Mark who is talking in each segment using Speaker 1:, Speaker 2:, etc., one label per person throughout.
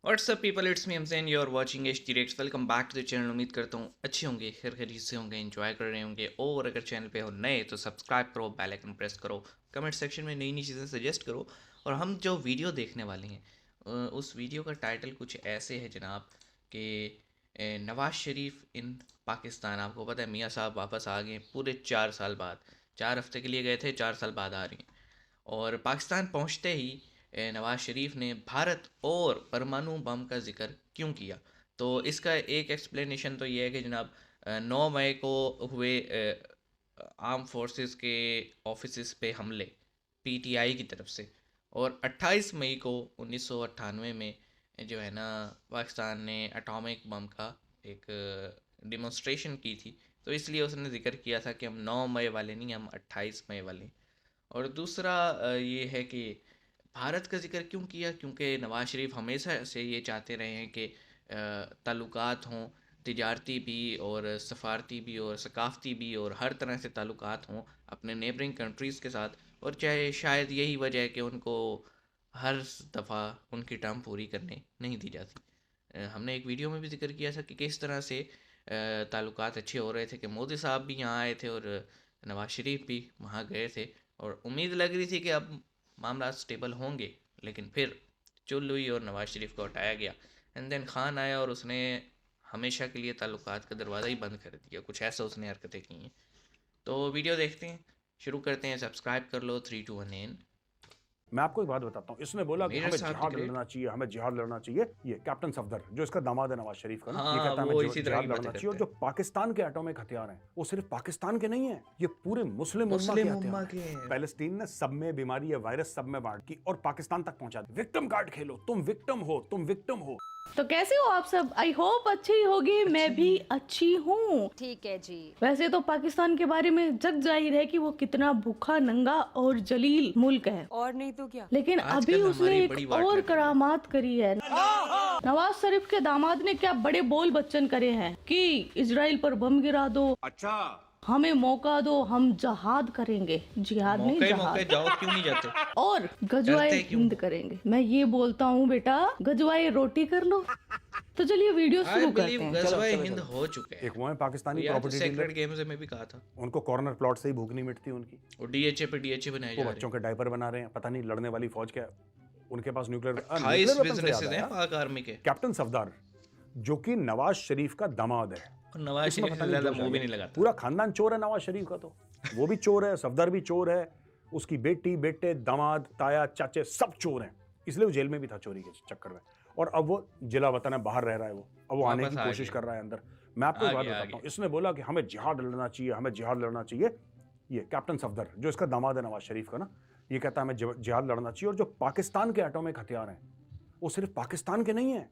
Speaker 1: WhatsApp people, it's me Hamsen, you are watching H T rates. Welcome back to the channel. उम्मीद करता हूँ अच्छे होंगे, खैर खैरियत से होंगे, एंजॉय कर रहे होंगे। और अगर चैनल पे हो नए तो सब्सक्राइब करो, बेल आइकन प्रेस करो, कमेंट सेक्शन में नई नई चीज़ें सजेस्ट करो। और हम जो वीडियो देखने वाले हैं उस वीडियो का टाइटल कुछ ऐसे है जनाब कि नवाज़ शरीफ इन पाकिस्तान। आपको पता है मियाँ साहब वापस आ गए पूरे 4 साल बाद। 4 हफ्ते के लिए गए थे, 4 साल बाद आ रहे हैं। और पाकिस्तान पहुंचते ही नवाज़ शरीफ ने भारत और परमाणु बम का जिक्र क्यों किया। तो इसका एक एक्सप्लेनेशन तो ये है कि जनाब 9 मई को हुए आर्म फोर्सेस के ऑफिस पे हमले पीटीआई की तरफ से, और 28 मई को 1998 में जो है ना पाकिस्तान ने एटॉमिक बम का एक डिमॉन्स्ट्रेशन की थी। तो इसलिए उसने जिक्र किया था कि हम 9 मई वाले नहीं, हम 28 मई वाले। और दूसरा ये है कि भारत का जिक्र क्यों किया, क्योंकि नवाज़ शरीफ हमेशा से ये चाहते रहे हैं कि ताल्लुकात हों, तिजारती भी और सफारती भी और सकाफ़ती भी, और हर तरह से ताल्लुकात हों अपने नेबरिंग कंट्रीज़ के साथ। और चाहे शायद यही वजह है कि उनको हर दफ़ा उनकी टर्म पूरी करने नहीं दी जाती। हमने एक वीडियो में भी जिक्र किया था कि किस तरह से ताल्लुकात अच्छे हो रहे थे कि मोदी साहब भी यहाँ आए थे और नवाज़ शरीफ भी वहाँ गए थे, और उम्मीद लग रही थी कि अब मामला स्टेबल होंगे। लेकिन फिर चुल हुई और नवाज़ शरीफ को हटाया गया। एंड देन खान आया और उसने हमेशा के लिए ताल्लुकात का दरवाज़ा ही बंद कर दिया। कुछ ऐसा उसने हरकतें की हैं। तो वीडियो देखते हैं, शुरू करते हैं। सब्सक्राइब कर लो। 3 2 1 एन।
Speaker 2: मैं आपको एक बात बताता हूँ, इसने बोला कि हमें जिहाद लड़ना चाहिए, हमें जिहाद लड़ना चाहिए। ये कैप्टन सफदर जो इसका दामाद है नवाज शरीफ का ना, ये कहता है हमें जिहाद लड़ना चाहिए। और जो पाकिस्तान के एटॉमिक हथियार हैं वो सिर्फ पाकिस्तान के नहीं है, ये पूरे मुस्लिम उम्मा के हैं। पैलेस्टीन ने सब में बीमारी है, वायरस सब में बांट की और पाकिस्तान तक पहुंचा दी। विक्टिम कार्ड खेलो, तुम विक्टिम हो, तुम विक्टिम हो।
Speaker 3: तो कैसे हो आप सब? आई होप अच्छी होगी। मैं भी अच्छी हूँ।
Speaker 4: ठीक है जी।
Speaker 3: वैसे तो पाकिस्तान के बारे में जग जाहिर है कि वो कितना भूखा, नंगा और जलील मुल्क है,
Speaker 4: और नहीं तो क्या।
Speaker 3: लेकिन अभी उसने एक और करामात करी है। नवाज शरीफ के दामाद ने क्या बड़े बोल बच्चन करे हैं कि इजराइल पर बम गिरा दो, अच्छा हमें मौका दो, हम जहाद करेंगे। जिहाद नहीं, जहाद।
Speaker 1: जाओ, क्यों नहीं जाते?
Speaker 3: और गजवाए हिंद करेंगे। मैं ये बोलता हूँ बेटा, गजवाए रोटी कर लो। तो चलिए वीडियो शुरू करते हैं।
Speaker 1: गजवाए हिंद हो चुके हैं।
Speaker 2: एक वो है पाकिस्तानी प्रॉपर्टी
Speaker 1: सेक्रेट गेम्स में भी कहा था,
Speaker 2: उनको कॉर्नर प्लॉट से ही भूख नहीं मिटती उनकी।
Speaker 1: और डीएचए पे डीएचए बनाए जा रहे हैं।
Speaker 2: बच्चों के डायपर बना रहे हैं, पता नहीं लड़ने वाली फौज क्या उनके पास न्यूक्लियर
Speaker 1: बिजनेसेस हैं पाक आर्मी के।
Speaker 2: कैप्टन सफदर जो कि नवाज शरीफ का दामाद है,
Speaker 1: नवाज शरीफ से ज्यादा मुंह भी नहीं लगाता।
Speaker 2: पूरा खानदान चोर है नवाज शरीफ का, तो वो भी चोर है, सफदर भी चोर है, उसकी बेटी, बेटे, दामाद, ताया, चाचे सब चोर हैं। इसलिए वो जेल में भी था चोरी के चक्कर में, और अब वो जिला वतन है, बाहर रह रहा है वो, अब वो आने की कोशिश कर रहा है अंदर। मैं आपको बात बताता हूँ, इसने बोला कि हमें जिहाद लड़ना चाहिए, हमें जिहाद लड़ना चाहिए। ये कैप्टन सफदर जो इसका दामाद है नवाज शरीफ का ना, ये कहता है हमें जिहाद लड़ना चाहिए। और जो पाकिस्तान के एटॉमिक हथियार हैं वो सिर्फ पाकिस्तान के नहीं है,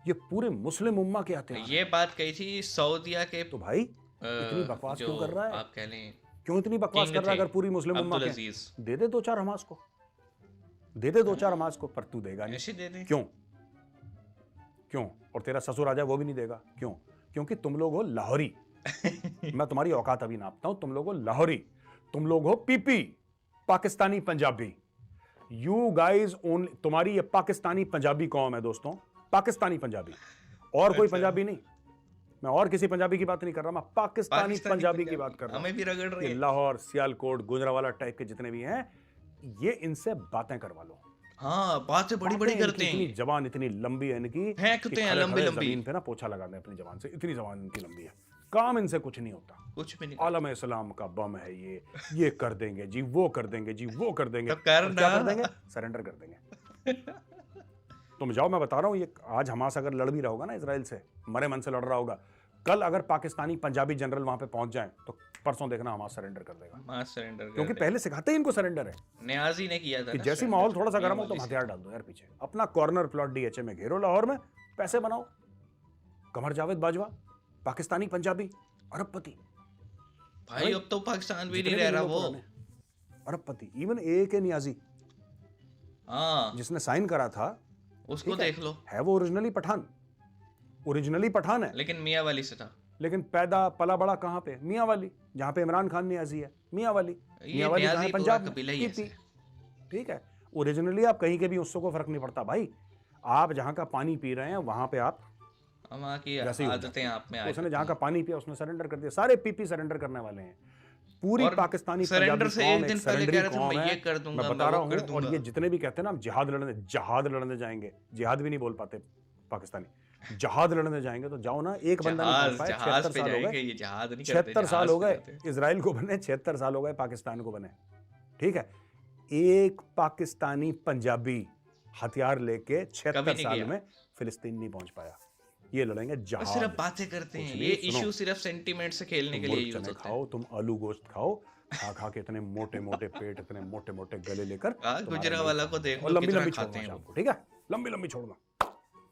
Speaker 2: ये पूरे मुस्लिम उम्मा के आते हैं।
Speaker 1: ये बात कही थी सऊदिया के।
Speaker 2: तो भाई इतनी बकवास क्यों कर रहा है?
Speaker 1: आप कह लें
Speaker 2: क्यों इतनी बकवास कर रहा है? अगर पूरी मुस्लिम उम्मा के, दे दे 2-4 हमास को, दे दे 2-4 हमास को, पर तू देगा नहीं।
Speaker 1: ऐसे दे दे।
Speaker 2: क्यों? क्यों? और तेरा ससुर आ जाए वो भी नहीं देगा। क्यों? क्योंकि तुम लोग हो लाहौरी। मैं तुम्हारी औकात अभी नापता हूं। तुम लोग हो लाहौरी, तुम लोग हो PP, Pakistani Punjabi. You guys only, तुम्हारी ये पाकिस्तानी पंजाबी कौम है दोस्तों, पाकिस्तानी पंजाबी, और कोई पंजाबी नहीं। मैं और किसी पंजाबी की बात नहीं कर रहा, मैं पाकिस्तानी पंजाबी की बात कर रहा हूं।
Speaker 1: हमें भी रगड़ रहे हैं।
Speaker 2: लाहौर, सियालकोट, गुजरावाला टाइप के जितने भी हैं, ये इनसे बातें करवा लो।
Speaker 1: हाँ, बातें बड़ी बड़ी करते हैं।
Speaker 2: इतनी जबान इतनी लंबी है इनकी,
Speaker 1: फेंकते हैं लंबी लंबी,
Speaker 2: जमीन पे ना पोछा लगाते हैं अपनी जबान से, इतनी जबान इनकी लंबी है। काम इनसे कुछ नहीं होता,
Speaker 1: कुछ भी नहीं।
Speaker 2: आलम इस्लाम का बम है ये कर देंगे जी, वो कर देंगे जी, वो कर देंगे।
Speaker 1: क्या
Speaker 2: कर देंगे? सरेंडर कर देंगे। तुम जाओ, मैं बता रहा हूँ, ये आज हमास अगर लड़ भी रहा होगा ना इजराइल से, मरे मन से लड़ रहा होगा, कल अगर पाकिस्तानी पंजाबी जनरल वहां पे पहुंच जाए तो परसों देखना हमास सरेंडर कर देगा।
Speaker 1: हमास सरेंडर कर,
Speaker 2: क्योंकि पहले सिखाते ही इनको सरेंडर है।
Speaker 1: नियाजी ने किया था
Speaker 2: कि जैसे माहौल थोड़ा सा गर्म हो तो हथियार डाल दो यार पीछे, अपना कॉर्नर प्लॉट डीएचए में घेरो, लाहौर में पैसे बनाओ। कमर जावेद बाजवा, पाकिस्तानी पंजाबी, अरबपति।
Speaker 1: भाई अब तो पाकिस्तान भी नहीं रह रहा वो,
Speaker 2: अरबपति। इवन AK नियाजी,
Speaker 1: हाँ,
Speaker 2: जिसने साइन करा था,
Speaker 1: उसको देख लो,
Speaker 2: है वो ओरिजिनली पठान है,
Speaker 1: लेकिन मियां वाली से था।
Speaker 2: लेकिन पैदा पला बड़ा कहाँ पे? मियाँ वाली, जहाँ पे इमरान खान नियाजी है, मियाँ वाली। मियाँ वाली कहाँ है? पंजाब में, पीपी। ठीक है, ओरिजिनली आप कहीं के भी, उससे कोई फर्क नहीं पड़ता भाई। आप जहाँ का पानी पी रहे हैं वहां पे आप
Speaker 1: वहाँ की आदतें आप में आ
Speaker 2: उसने जहाँ का पानी पिया उसने सरेंडर कर दिया। सारे पीपी सरेंडर करने वाले हैं। पूरी पाकिस्तानी
Speaker 1: सरेंडर से एक दिन पहले कह रहे थे मैं ये कर दूंगा,
Speaker 2: मैं बता रहा हूँ। और ये जितने भी कहते हैं ना हम जहाद लड़ने जाएंगे, जिहाद भी नहीं बोल पाते पाकिस्तानी, जहाद लड़ने जाएंगे, तो जाओ ना। एक बंदा नहीं पहुंच पाया। 76 साल हो गए, 76 साल हो गए इजराइल को बने, 76 साल हो गए पाकिस्तान को बने। ठीक है, एक पाकिस्तानी पंजाबी हथियार लेके 76 साल में फिलिस्तीन नहीं पहुंच पाया। ये लड़ेंगे जहाद।
Speaker 1: सिर्फ बातें करते हैं, ये इशू सिर्फ सेंटीमेंट से खेलने के लिए यूज होता है।
Speaker 2: खाओ तुम, आलू गोश्त खाओ, खा खा के इतने मोटे मोटे पेट, इतने मोटे मोटे गले लेकर
Speaker 1: गुजरावाला को देखो,
Speaker 2: लंबी लंबी खाते हैं आपको। ठीक है, लंबी लंबी छोड़ना,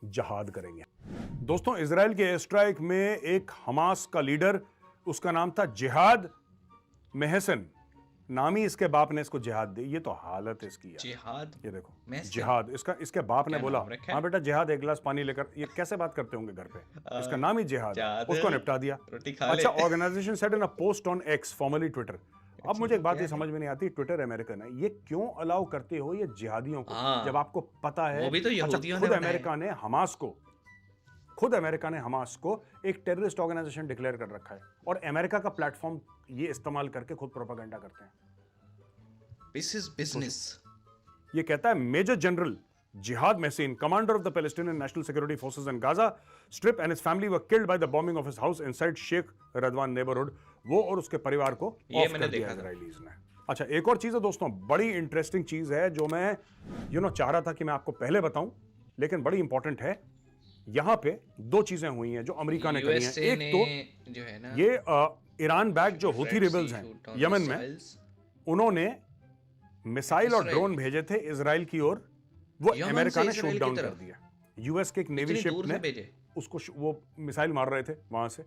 Speaker 2: जहाद करेंगे। दोस्तों, इजराइल के एयर स्ट्राइक में एक हमास का लीडर, उसका नाम था जिहाद मेहसन, नाम ही इसके बाप ने इसको जिहाद दी। ये तो हालत है इसकी यार।
Speaker 1: जिहाद,
Speaker 2: ये देखो, जिहाद, इसके बाप ने बोला हाँ बेटा जिहाद, एक गिलास पानी लेकर। ये कैसे बात करते होंगे घर पे? इसका नाम ही जिहाद, उसको निपटा दिया। अच्छा, organisation said in a post on X, formerly Twitter. अब मुझे एक बात ये समझ में नहीं आती, ट्विटर अमेरिकन है, ये क्यों अलाउ करते हो ये जिहादियों को, जब आपको पता है
Speaker 1: वो भी तो
Speaker 2: खुद अमेरिका ने हमास को एक टेररिस्ट ऑर्गेनाइजेशन डिक्लेयर कर रखा है, और अमेरिका का प्लेटफॉर्म ये इस्तेमाल करके खुद प्रोपेगेंडा करते हैं।
Speaker 1: This is business.
Speaker 2: ये कहता है major general Jihad Mohaisen, commander of the Palestinian national security forces in Gaza strip and his family were killed by the bombing of his house inside Sheikh Radwan neighbourhood. वो और उसके परिवार को of कर दिया इजरायलीज ने। अच्छा, एक और चीज है दोस्तों, बड़ी इंटरेस्टिंग चीज है जो मैं चाह रहा था कि मैं आपको पहले बताऊं, लेकिन बड़ी इंपॉर्टेंट है। यहां पे दो चीजें हुई हैं जो अमेरिका ने करी हैं। एक तो जो है ना, ये ईरान बैक जो हुथी रिबल्स हैं यमन में, उन्होंने मिसाइल और ड्रोन भेजे थे इजराइल की ओर, वो अमेरिका ने शूट डाउन कर दिया। यूएस के एक नेवी शिप ने उसको वो मिसाइल मार रहे थे वहां से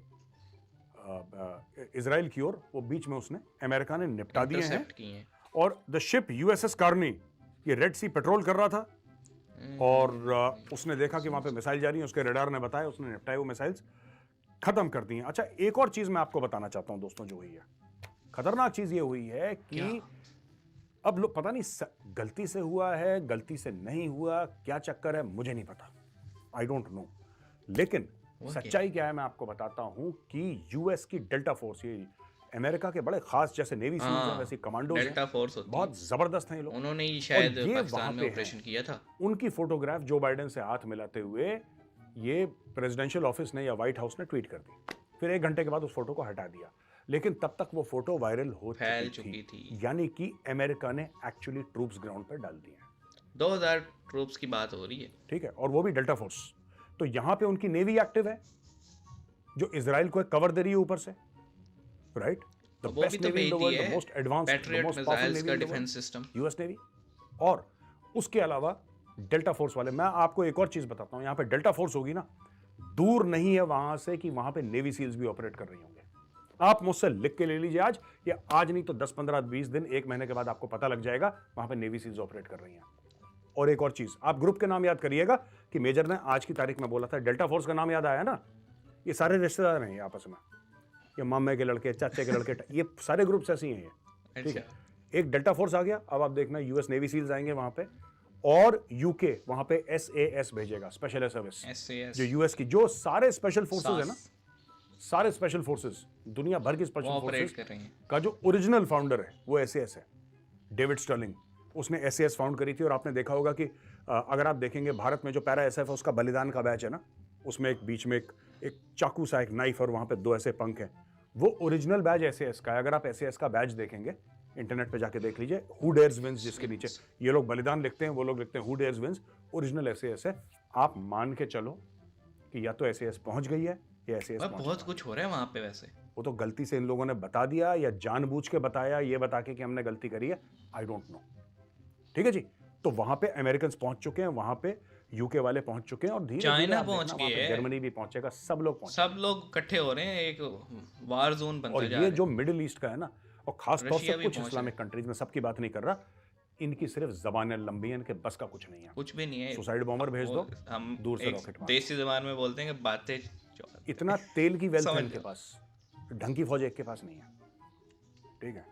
Speaker 2: इजराइल की ओर, वो बीच में उसने अमेरिका ने निपटा दिए हैं। और द शिप यूएसएस कार्नी, ये रेड सी पेट्रोल कर रहा था, और उसने देखा कि वहां पे मिसाइल जा रही है, उसके रडार ने बताया, उसने निपटाए वो मिसाइल्स, खत्म कर दी हैं। अच्छा, एक और चीज मैं आपको बताना चाहता हूं दोस्तों, जो हुई है खतरनाक चीज ये हुई है कि अब लोग पता नहीं गलती से हुआ है, गलती से नहीं हुआ, क्या चक्कर है मुझे नहीं पता, आई डोंट नो। लेकिन सच्चाई क्या है मैं आपको बताता हूं कि यूएस की डेल्टा फोर्स, ये अमेरिका के बड़े खास जैसे नेवी सील्स हैं वैसे कमांडो
Speaker 1: डेल्टा फोर्स
Speaker 2: बहुत जबरदस्त हैं ये लोग।
Speaker 1: उन्होंने ही शायद पाकिस्तान में ऑपरेशन किया था।
Speaker 2: उनकी फोटोग्राफ जो बाइडेन से हाथ मिलाते हुए ये प्रेसिडेंशियल ऑफिस ने या व्हाइट हाउस ने ट्वीट कर दी। फिर 1 घंटे के बाद उस फोटो को हटा दिया, लेकिन तब तक वो फोटो वायरल हो चुकी थी। यानी कि अमेरिका ने एक्चुअली ट्रूप्स ग्राउंड पर डाल दिए हैं।
Speaker 1: 2000 ट्रूप्स की बात हो रही है,
Speaker 2: ठीक है, और वो भी डेल्टा फोर्स। तो यहां पे उनकी नेवी एक्टिव है जो इजराइल को एक कवर दे रही है ऊपर से, right? The best navy in the world, the most advanced, the most powerful navy का डिफेंस सिस्टम, यूएस नेवी। और उसके अलावा डेल्टा फोर्स वाले, मैं आपको एक और चीज बताता हूं, यहां पे डेल्टा फोर्स होगी ना, दूर नहीं है वहां से कि वहां पे नेवी सील्स भी ऑपरेट कर रही होंगे। आप मुझसे लिख के ले लीजिए आज, या आज नहीं तो 10, 15, 20 दिन, 1 महीने के बाद आपको पता लग जाएगा वहां पे नेवी सील्स ऑपरेट कर रही हैं। और एक और चीज, आप ग्रुप के नाम याद करिएगा कि मेजर ने आज की तारीख में बोला था, डेल्टा फोर्स का नाम याद आया ना, ये सारे रिश्तेदार हैं आपस में, ये मामे के लड़के, चाचे के लड़के, ये सारे ग्रुप्स ऐसे ही हैं, ठीक है। एक डेल्टा फोर्स आ गया, अब आप देखना यूएस नेवी सील्स आएंगे वहां पे, और यूके वहां पे SAS भेजेगा, स्पेशल एयर सर्विस, जो यूएस की जो सारे स्पेशल फोर्सेस है ना, सारे स्पेशल फोर्सेस, दुनिया भर की स्पेशल फोर्सेस का जो ओरिजिनल फाउंडर है वो SAS है, डेविड स्टर्लिंग, उसने SAS फाउंड करी थी। और आपने देखा होगा कि अगर आप देखेंगे भारत में जो पैरा SF है उसका बलिदान का बैच है ना, उसमें एक बीच में एक चाकू सा, एक नाइफ, और वहां पे 2 ऐसे पंख हैं, वो ओरिजिनल बैच SAS का है। अगर आप SAS का बैच देखेंगे, इंटरनेट पे जाके देख लीजिए, हु डेयर्स विंस, जिसके नीचे ये लोग बलिदान लिखते हैं, वो लोग लिखते हैं who dares wins, original SAS है। आप मान के चलो कि या तो SAS पहुंच गई है या SAS
Speaker 1: बहुत कुछ हो रहा है वहां पे। वैसे
Speaker 2: वो तो गलती से इन लोगों ने बता दिया या जानबूझ के बताया, ये बता के कि हमने गलती करी है, आई डोंट नो, ठीक है जी। तो वहां पे अमेरिकन पहुंच चुके हैं, वहां पे यूके वाले पहुंच चुके हैं, और धीरे
Speaker 1: चाइना पहुंच गए हैं,
Speaker 2: जर्मनी भी पहुंचेगा, सब लोग
Speaker 1: इकट्ठे हो रहे हैं, एक वार जोन बनता जा रहा है।
Speaker 2: और ये जो मिडिल ईस्ट का है ना, और खास तौर से कुछ इस्लामिक कंट्रीज में, सबकी बात नहीं कर रहा, इनकी सिर्फ जबानें लंबी हैं, इनके बस का कुछ नहीं है,
Speaker 1: कुछ भी नहीं है।
Speaker 2: सुसाइड बॉम्बर भेज दो,
Speaker 1: हम
Speaker 2: दूर से रॉकेट मारो।
Speaker 1: देसी जबान में बोलते हैं कि बातें
Speaker 2: इतना तेल की वेल्थ है
Speaker 1: समझ
Speaker 2: इनके
Speaker 1: गया।
Speaker 2: पास, ढंग की फौज एक के पास नहीं है, ठीक है।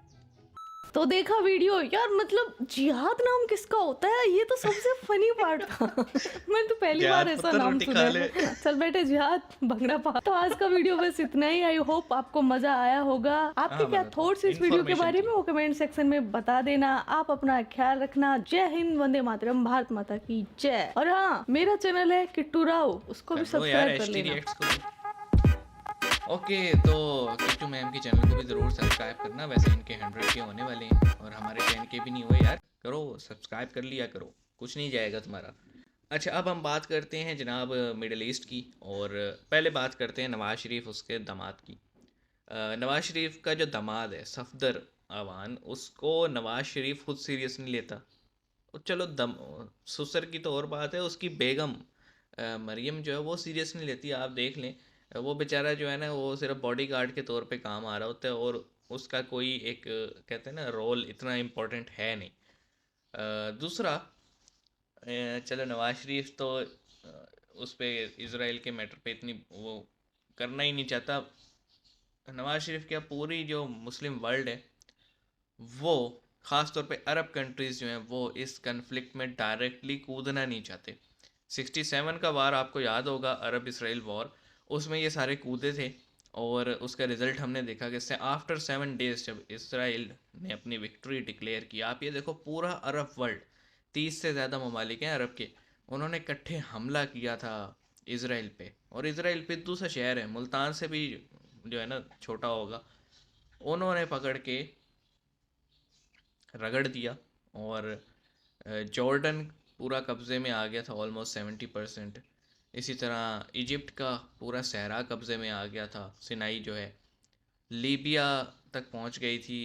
Speaker 3: तो देखा वीडियो यार, मतलब जिहाद नाम किसका होता है, ये तो सबसे फनी पार्ट था। मैंने तो पहली बार
Speaker 1: जिहाद
Speaker 3: ऐसा
Speaker 1: पत्थर
Speaker 3: नाम
Speaker 1: रोटी
Speaker 3: सुना
Speaker 1: खा
Speaker 3: है।
Speaker 1: ले।
Speaker 3: चल बेटे जिहाद भंगड़ा पा। तो आज का वीडियो बस इतना ही। आई होप आपको मजा आया होगा। आपके
Speaker 1: हाँ,
Speaker 3: क्या
Speaker 1: मजा तो
Speaker 3: थॉट्स इस वीडियो के
Speaker 1: इन्फॉर्मेशन
Speaker 3: बारे
Speaker 1: थी।
Speaker 3: में वो कमेंट सेक्शन में बता देना। आप अपना ख्याल रखना। जय हिंद, वंदे मातरम, भारत माता की जय। और हाँ, मेरा चैनल है किट्टू राव, उसको भी
Speaker 1: कर लो यार
Speaker 3: सब्सक्राइब कर
Speaker 1: एचटी
Speaker 3: लेना।
Speaker 1: रिएक्ट्स को भी। ओके, तो किट्टू मैम के चैनल को भी ज़रूर सब्सक्राइब करना। वैसे इनके 100 के होने वाले हैं और हमारे 10 के भी नहीं हुए यार। करो, सब्सक्राइब कर लिया करो, कुछ नहीं जाएगा तुम्हारा। अच्छा, अब हम बात करते हैं जनाब मिडल ईस्ट की। और पहले बात करते हैं नवाज शरीफ उसके दामाद की। नवाज शरीफ का जो दामाद है सफदर अवान, उसको नवाज शरीफ खुद सीरियस नहीं लेता। और चलो दम ससुर की तो और बात है, उसकी बेगम मरियम जो है वो सीरियस नहीं लेती। आप देख लें, वो बेचारा जो है ना वो सिर्फ बॉडीगार्ड के तौर पे काम आ रहा होता है और उसका कोई एक कहते हैं ना रोल इतना इम्पोर्टेंट है नहीं। दूसरा, चलो नवाज शरीफ तो उस पे इसराइल के मैटर पे इतनी वो करना ही नहीं चाहता। नवाज शरीफ क्या, पूरी जो मुस्लिम वर्ल्ड है वो, ख़ास तौर पे अरब कंट्रीज़ जो हैं वो इस कन्फ्लिक्ट में डायरेक्टली कूदना नहीं चाहते। 67 का वार आपको याद होगा, अरब इसराइल वॉर, उसमें ये सारे कूदे थे और उसका रिज़ल्ट हमने देखा कि इससे आफ्टर 7 डेज़ जब इसराइल ने अपनी विक्ट्री डिक्लेयर की, आप ये देखो पूरा अरब वर्ल्ड, 30 से ज़्यादा ममालिक हैं अरब के, उन्होंने इकट्ठे हमला किया था इसराइल पे। और इसराइल पे दूसरा शहर है मुल्तान से भी जो है ना छोटा होगा, उन्होंने पकड़ के रगड़ दिया। और जॉर्डन पूरा कब्ज़े में आ गया था, ऑलमोस्ट 70%। इसी तरह इजिप्ट का पूरा सहरा कब्ज़े में आ गया था, सिनाई जो है। लीबिया तक पहुंच गई थी,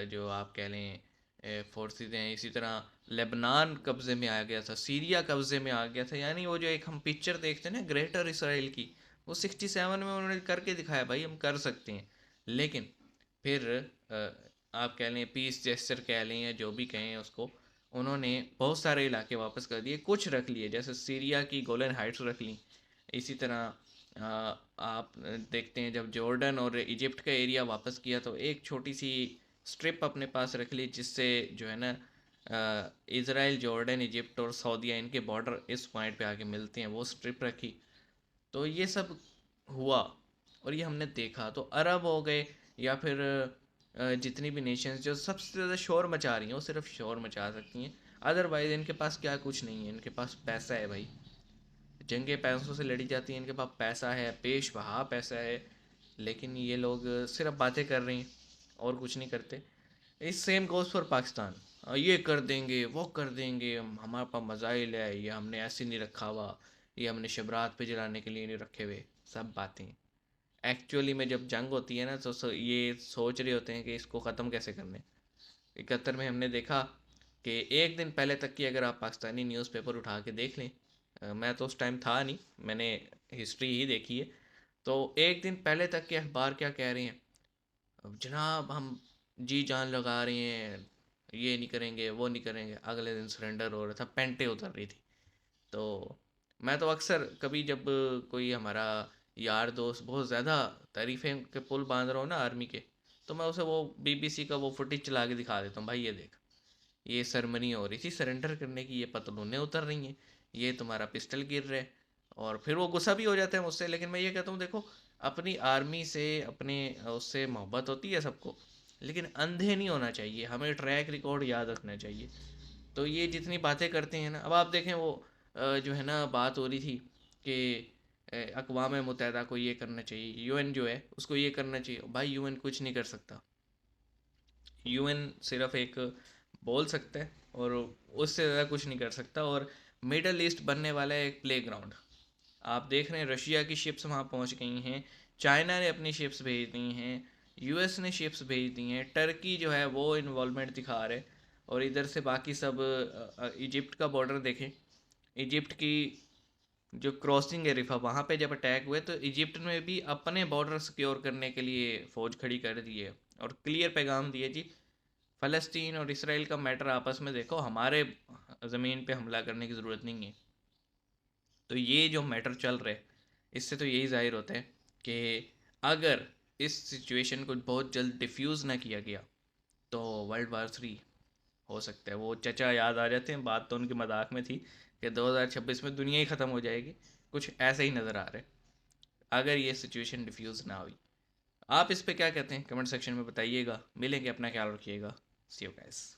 Speaker 1: जो आप कह लें फोर्सेस हैं। इसी तरह लेबनान कब्ज़े में आ गया था, सीरिया कब्ज़े में आ गया था। यानी वो जो एक हम पिक्चर देखते हैं ना ग्रेटर इसराइल की, वो 67 में उन्होंने करके दिखाया, भाई हम कर सकते हैं। लेकिन फिर आप कह लें पीस जेस्चर कह लें या जो भी कहें उसको, उन्होंने बहुत सारे इलाके वापस कर दिए, कुछ रख लिए, जैसे सीरिया की गोलन हाइट्स रख ली। इसी तरह आप देखते हैं जब जॉर्डन और इजिप्ट का एरिया वापस किया तो एक छोटी सी स्ट्रिप अपने पास रख ली, जिससे जो है ना इज़राइल, जॉर्डन, इजिप्ट और सऊदीया इनके बॉर्डर इस पॉइंट पे आके मिलते हैं, वो स्ट्रिप रखी। तो ये सब हुआ और ये हमने देखा। तो अरब हो गए या फिर जितनी भी नेशंस जो सबसे ज़्यादा शोर मचा रही हैं वो सिर्फ शोर मचा सकती हैं। अदरवाइज़ इनके पास क्या, कुछ नहीं है। इनके पास पैसा है भाई, जंगें पैसों से लड़ी जाती हैं, इनके पास पैसा है, पेश बहा पैसा है। लेकिन ये लोग सिर्फ बातें कर रहे हैं और कुछ नहीं करते। इस सेम गोज़ फॉर पाकिस्तान, ये कर देंगे वो कर देंगे, हमारे पास मज़ाइल है, ये हमने ऐसे नहीं रखा हुआ, ये हमने शबरात पे जलाने के लिए नहीं रखे हुए। सब बातें एक्चुअली में जब जंग होती है ना तो ये सोच रहे होते हैं कि इसको ख़त्म कैसे करने। 71 में हमने देखा कि एक दिन पहले तक की अगर आप पाकिस्तानी न्यूज़पेपर उठा के देख लें, मैं तो उस टाइम था नहीं, मैंने हिस्ट्री ही देखी है, तो एक दिन पहले तक के अखबार क्या कह रहे हैं, अब जनाब हम जी जान लगा रहे हैं, ये नहीं करेंगे वो नहीं करेंगे। अगले दिन सरेंडर हो रहा था, पेंटें उतर रही थी। तो मैं तो अक्सर कभी जब कोई हमारा यार दोस्त बहुत ज़्यादा तारीफ़ें के पुल बांध रहा हो ना आर्मी के, तो मैं उसे वो बीबीसी का वो फुटेज चला के दिखा देता हूँ, भाई ये देख, ये सेरेमनी हो रही थी सरेंडर करने की, ये पतलूनें उतर रही हैं, ये तुम्हारा पिस्टल गिर रहा है। और फिर वो गुस्सा भी हो जाता है मुझसे, लेकिन मैं ये कहता हूँ देखो, अपनी आर्मी से अपने उससे मोहब्बत होती है सबको, लेकिन अंधे नहीं होना चाहिए, हमें ट्रैक रिकॉर्ड याद रखना चाहिए। तो ये जितनी बातें करते हैं ना, अब आप देखें वो जो है ना बात हो रही थी कि अक़वाम मुत्तहिदा को ये करना चाहिए, यूएन जो है उसको ये करना चाहिए। भाई यूएन कुछ नहीं कर सकता, यूएन सिर्फ एक बोल सकता है और उससे ज़्यादा कुछ नहीं कर सकता। और मिडल ईस्ट बनने वाला है एक प्लेग्राउंड। आप देख रहे हैं रशिया की शिप्स वहाँ पहुँच गई हैं, चाइना ने अपनी शिप्स भेज दी हैं, यूएस ने शिप्स भेज दी हैं, टर्की जो है वो इन्वॉल्वमेंट दिखा रहे, और इधर से बाकी सब इजिप्ट का बॉर्डर देखें, इजिप्ट की जो क्रॉसिंग है रिफा, वहाँ पे जब अटैक हुए तो इजिप्ट ने भी अपने बॉर्डर सिक्योर करने के लिए फ़ौज खड़ी कर दी है और क्लियर पैगाम दिए जी, फ़लस्तीन और इसराइल का मैटर आपस में देखो, हमारे ज़मीन पे हमला करने की ज़रूरत नहीं है। तो ये जो मैटर चल रहा है इससे तो यही जाहिर होता है कि अगर इस सिचुएशन को बहुत जल्द डिफ्यूज़ ना किया गया तो वर्ल्ड वार 3 हो सकता है। वो चचा याद आ जाते हैं, बात तो उनकी मजाक में थी कि 2026 में दुनिया ही ख़त्म हो जाएगी, कुछ ऐसा ही नज़र आ रहा है अगर ये सिचुएशन डिफ्यूज़ ना हुई। आप इस पे क्या कहते हैं कमेंट सेक्शन में बताइएगा। मिलेंगे, अपना ख्याल रखिएगा। सी यू गाइस।